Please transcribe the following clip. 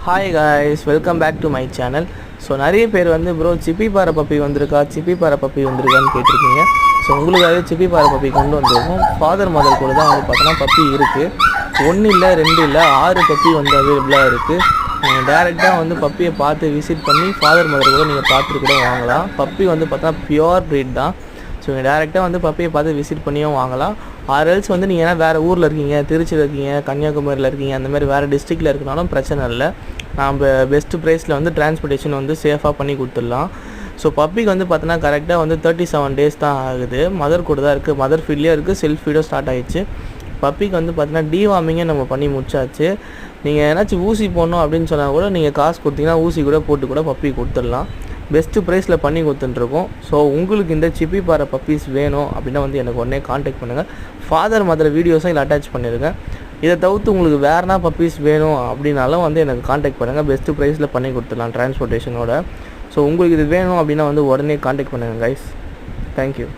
Hi guys, welcome back to my channel. So நிறைய பேர் வந்து ப்ரோ சிப்பி பாறை பப்பி வந்திருக்கான்னு கேட்டிருக்கீங்க. ஸோ உங்களுக்காகவே சிப்பி பாறை பப்பி கொண்டு வந்திருக்கோம். ஃபாதர் மதர் கூட தான் வந்து பார்த்தோன்னா பப்பி இருக்குது. 1 இல்லை 2 இல்லை 6 பப்பி வந்து அவைலபிளாக இருக்குது. நீங்கள் டேரெக்டாக வந்து பப்பியை பார்த்து விசிட் பண்ணி ஃபாதர் மதர் கூட நீங்கள் பார்த்துட்டு கூட வாங்கலாம். பப்பி வந்து பார்த்தா பியோர் ப்ரீட் தான். ஸோ நீங்கள் டேரெக்டாக வந்து பப்பியை பார்த்து விசிட் பண்ணியும் வாங்கலாம். ஆர்எல்ஸ் வந்து நீங்கள் ஏன்னா வேறு ஊரில் இருக்கீங்க, திருச்சியில் இருக்கீங்க, கன்னியாகுமரியில் இருக்கீங்க, அந்த மாதிரி வேறு டிஸ்ட்ரிக்டில் இருக்கனாலும் பிரச்சனை இல்லை. நம்ம பெஸ்ட்டு ப்ரைஸில் வந்து டிரான்ஸ்போர்ட்டேஷன் வந்து சேஃபாக பண்ணி கொடுத்துடலாம். ஸோ பப்பிக்கு வந்து பார்த்தோன்னா கரெக்டாக வந்து 37 டேஸ் தான் ஆகுது. மதர் கூட தான் இருக்குது, மதர் ஃபீல்லேயே இருக்குது, செல்ஃப் ஃபீடும் ஸ்டார்ட் ஆகிடுச்சு. பப்பிக்கு வந்து பார்த்தீங்கன்னா டிவார்மிங்கே நம்ம பண்ணி முடிச்சாச்சு. நீங்கள் ஏதாச்சும் ஊசி போடணும் அப்படின்னு சொன்னால் கூட நீங்கள் காசு கொடுத்தீங்கன்னா ஊசி கூட போட்டு கூட பப்பி கொடுத்துடலாம். பெஸ்ட்டு ப்ரைஸில் பண்ணி கொடுத்துட்டுருக்கோம். ஸோ உங்களுக்கு இந்த சிப்பி பாறை பப்பீஸ் வேணும் அப்படின்னா வந்து எனக்கு உடனே காண்டாக்ட் பண்ணுங்கள். ஃபாதர் மதர் வீடியோஸும் இதில் அட்டாச் பண்ணியிருக்கேன். இதை தவிர்த்து உங்களுக்கு வேறுனா பப்பீஸ் வேணும் அப்படின்னாலும் வந்து எனக்கு காண்டாக்ட் பண்ணுங்கள். பெஸ்ட்டு ப்ரைஸில் பண்ணி கொடுத்துடலாம் டிரான்ஸ்போர்ட்டேஷனோட. ஸோ உங்களுக்கு இது வேணும் அப்படின்னா வந்து உடனே காண்டாக்ட் பண்ணுங்கள் கைஸ். தேங்க்யூ.